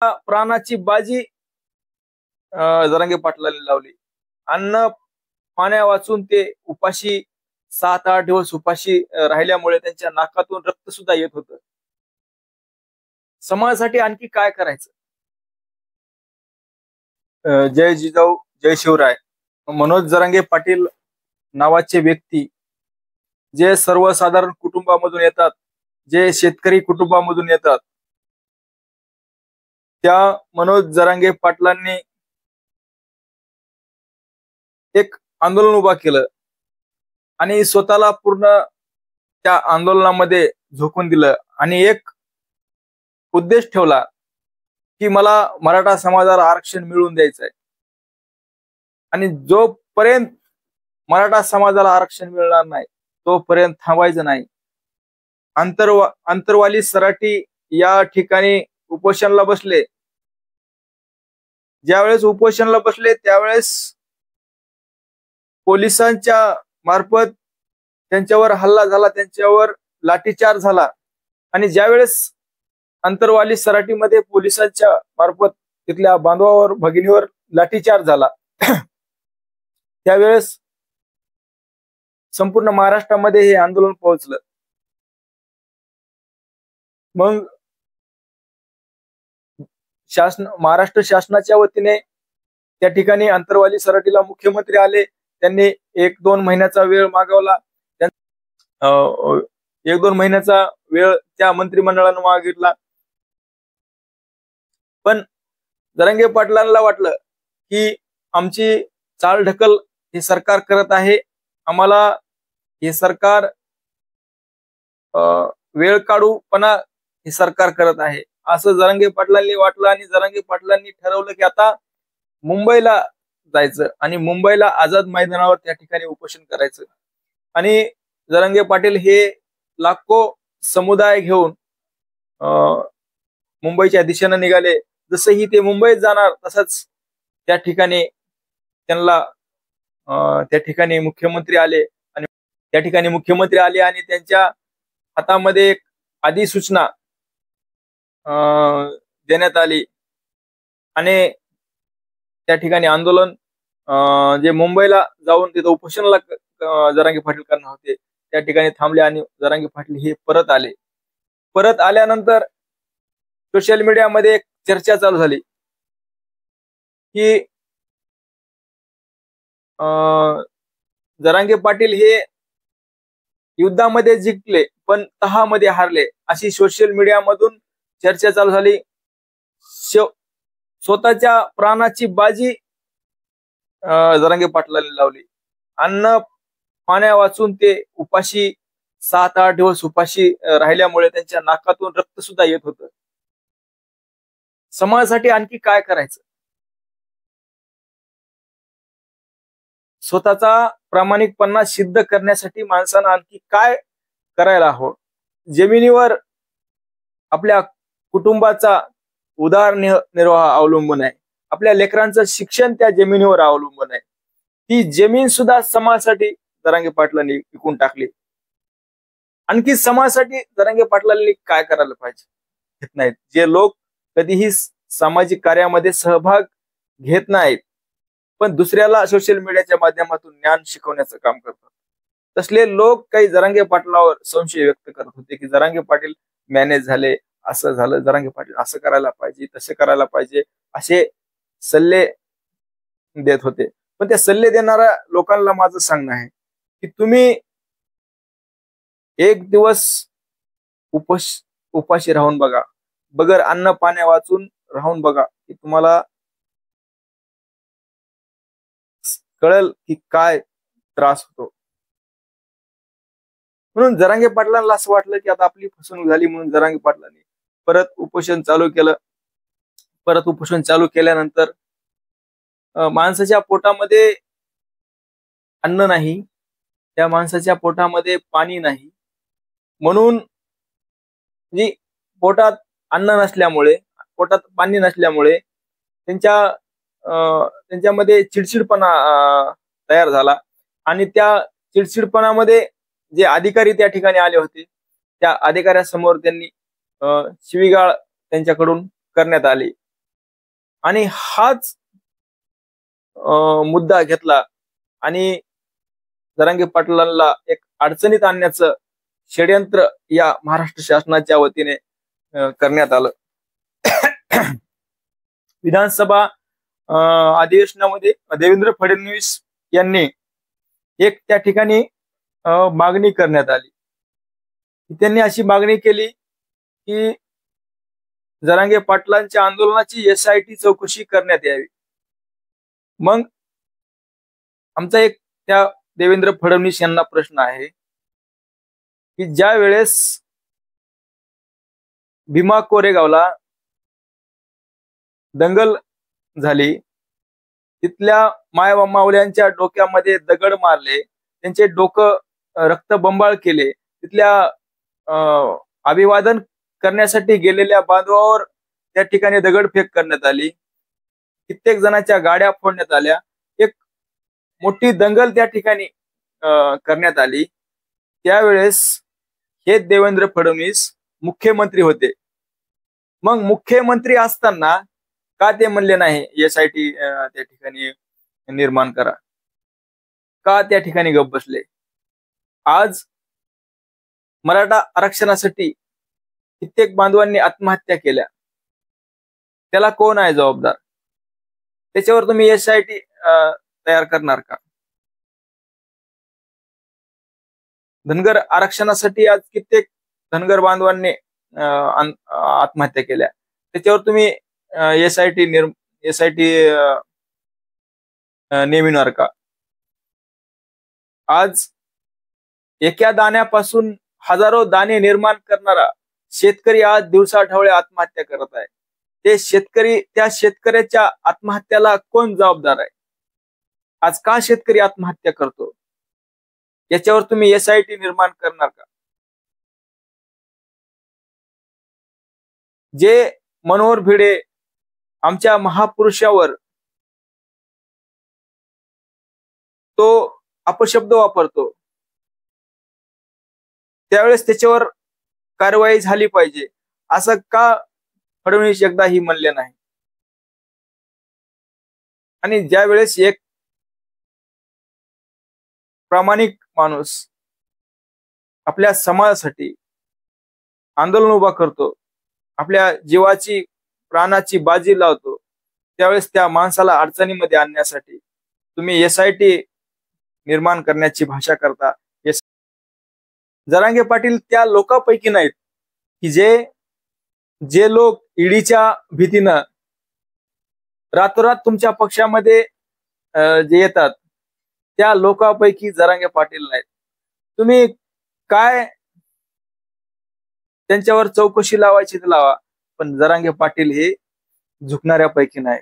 प्राणाची बाजी जरांगे पाटलांनी लावली. अन्न पाण्या वाचून ते उपाशी 7-8 दिवस उपाशी राहिल्यामुळे त्यांच्या नाकातून रक्त सुद्धा येत होतं. समाजासाठी आणखी काय करायचं? जय जिजाऊ जय शिवराय. मनोज जरांगे पाटील नावाचे व्यक्ती जे सर्वसाधारण कुटुंबामधून येतात, जे शेतकरी कुटुंबामधून येतात, त्या मनोज जरांगे पाटलांनी एक आंदोलन उभा केलं आणि स्वतःला पूर्ण त्या आंदोलनामध्ये झोकून दिलं आणि एक उद्देश ठेवला की मला मराठा समाजाला आरक्षण मिळवून द्यायचं आहे. आणि जोपर्यंत मराठा समाजाला आरक्षण मिळणार नाही तोपर्यंत थांबायचं नाही. अंतरवाली सराटी या ठिकाणी उपोषणाला बसले. ज्यावेळेस उपोषणाला बसले त्यावेळेस पोलिसांच्या मार्फत त्यांच्यावर हल्ला झाला, त्यांच्यावर लाठीचार्ज झाला. आणि ज्यावेळेस अंतरवाली सराटीमध्ये पोलिसांच्या मार्फत तिथल्या बांधवावर भगिनीवर लाठीचार्ज झाला त्यावेळेस संपूर्ण महाराष्ट्रामध्ये हे आंदोलन पोहोचलं. मग महाराष्ट्र शासनाच्या वतीने त्या ठिकाणी अंतरवाली सराटीला मुख्यमंत्री आले. त्यांनी 1-2 महिन्याचा वेळ मागवला. 1-2 महिन्याचा वेळ त्या मंत्रिमंडळानं मागितला. पण जरांगे पाटलांना वाटलं की आमची चालढकल हे सरकार करत आहे, आम्हाला हे सरकार वेळ काढूपणा हे सरकार करत आहे असं जरांगे पाटलांनी वाटलं. आणि जरांगे पाटलांनी ठरवलं की आता मुंबईला जायचं आणि मुंबईला आझाद मैदानावर त्या ठिकाणी उपोषण करायचं. आणि जरांगे पाटील हे लाखो समुदाय घेऊन मुंबईच्या दिशेनं निघाले. जसंही ते मुंबईत जाणार तसंच त्या ठिकाणी त्यांना त्या ठिकाणी मुख्यमंत्री आले. आणि त्या ठिकाणी मुख्यमंत्री आले आणि त्यांच्या हातामध्ये एक अधिसूचना देण्यात आली. आणि त्या ठिकाणी आंदोलन जे मुंबईला जाऊन तिथं उपोषणाला जरांगे पाटील करणार होते त्या ठिकाणी थांबले आणि जरांगे पाटील हे परत आले. परत आल्यानंतर सोशल मीडियामध्ये एक चर्चा चालू झाली की जरांगे पाटील हे युद्धामध्ये जिंकले पण तहामध्ये हारले, अशी सोशल मीडियामधून चर्चा चालू झाली. स्वतःच्या प्राणाची बाजी जरांगे पाटलांनी लावली. अन्न पाण्या वाचून ते उपाशी 7-8 दिवस उपाशी राहिल्यामुळे त्यांच्या नाकातून रक्त सुद्धा येत होतं. समाजासाठी आणखी काय करायचं? स्वतःचा प्रामाणिकपणा सिद्ध करण्यासाठी माणसानं आणखी काय करायला हवं? जमिनीवर आपल्या कुटुंबाचा उदरनिर्वाह अवलंबून आहे, आपल्या लेकरांचं शिक्षण त्या जमिनीवर अवलंबून आहे. ती जमीन सुद्धा समाजासाठी जरांगे पाटलांनी विकून टाकली. आणखी समाजासाठी जरांगे पाटलांनी काय करायला पाहिजे? घेत नाहीत. जे लोक कधीही सामाजिक कार्यामध्ये सहभाग घेत नाहीत पण दुसऱ्याला सोशल मीडियाच्या माध्यमातून ज्ञान शिकवण्याचं काम करतात, तसले लोक काही जरांगे पाटलावर संशय व्यक्त करत होते की जरांगे पाटील मॅनेज झाले, असं झालं, जरांगे पाटील असं करायला पाहिजे, तसे करायला पाहिजे, असे सल्ले देत होते. पण त्या सल्ले देणाऱ्या लोकांना माझं सांगणं आहे की तुम्ही एक दिवस उपाशी राहून बघा, बगर अन्न पाण्या वाचून राहून बघा की तुम्हाला कळेल की काय त्रास होतो. म्हणून जरांगे पाटलांना असं वाटलं की आता आपली फसवणूक झाली म्हणून जरांगे पाटलांनी परत उपोषण चालू केलं. परत उपोषण चालू केल्यानंतर माणसाच्या पोटामध्ये अन्न नाही, त्या माणसाच्या पोटामध्ये पाणी नाही. म्हणून पोटात अन्न नसल्यामुळे, पोटात पाणी नसल्यामुळे त्यांच्यामध्ये चिडचिडपणा तयार झाला. आणि त्या चिडचिडपणामध्ये जे अधिकारी त्या ठिकाणी आले होते त्या अधिकाऱ्यासमोर त्यांनी शिवीगाळ त्यांच्याकडून करण्यात आली. आणि हाच मुद्दा घेतला आणि जरांगे पाटलांना एक अडचणीत आणण्याचं षडयंत्र या महाराष्ट्र शासनाच्या वतीने करण्यात आलं. विधानसभा अधिवेशनामध्ये देवेंद्र फडणवीस यांनी एक त्या ठिकाणी मागणी करण्यात आली. त्यांनी अशी मागणी केली की जरांगे पाटलांच्या आंदोलनाची SIT चौकशी करण्यात यावी. मग आमचा एक त्या देवेंद्र फडणवीस यांना प्रश्न आहे की ज्या वेळेस भीमा कोरेगावला दंगल झाली, तिथल्या मायमावल्यांच्या डोक्यामध्ये दगड मारले, त्यांचे डोकं रक्तबंबाळ केले, तिथल्या अभिवादन करण्यासाठी गेलेल्या बांधवावर त्या ठिकाणी दगडफेक करण्यात आली, कित्येक जणांच्या गाड्या फोडण्यात आल्या, एक मोठी दंगल त्या ठिकाणी करण्यात आली. त्यावेळेस हे देवेंद्र फडणवीस मुख्यमंत्री होते. मग मुख्यमंत्री असताना का ते म्हणले नाही SIT त्या ठिकाणी निर्माण करा? का त्या ठिकाणी गप्प बसले? आज मराठा आरक्षणासाठी कित्येक बांधवांनी आत्महत्या केल्या, त्याला कोण आहे जबाबदार? त्याच्यावर तुम्ही SIT तयार करणार का? धनगर आरक्षणासाठी आज कित्येक धनगर बांधवांनी आत्महत्या केल्या, त्याच्यावर तुम्ही SIT नेमिणार का? आज एका दाण्यापासून हजारो दाणे निर्माण करणारा शेतकरी आज दिवसाढवळे आत्महत्या करत आहे. त्या शेतकऱ्याच्या आत्महत्याला कोण जबाबदार आहे? आज का शेतकरी आत्महत्या करतो? याच्यावर तुम्ही SIT निर्माण करणार का? जे मनोहर भिडे आमच्या महापुरुषावर तो अपशब्द वापरतो, त्यावेळेस त्याच्यावर कारवाई झाली पाहिजे, असं का फडणवीस एकदाही म्हणले नाही? आणि ज्या वेळेस एक प्रामाणिक माणूस आपल्या समाजासाठी आंदोलन उभा करतो, आपल्या जीवाची प्राणाची बाजी लावतो, त्यावेळेस त्या माणसाला अडचणीमध्ये आणण्यासाठी तुम्ही SIT निर्माण करण्याची भाषा करता. जरांगे पाटील त्या लोकांपैकी नाहीत की जे लोक ईडीच्या भीतीनं रातोरात तुमच्या पक्षामध्ये जे येतात, त्या लोकांपैकी जरांगे पाटील नाहीत. तुम्ही काय त्यांच्यावर चौकशी लावायची तर लावा, पण जरांगे पाटील हे झुकणाऱ्यापैकी नाही.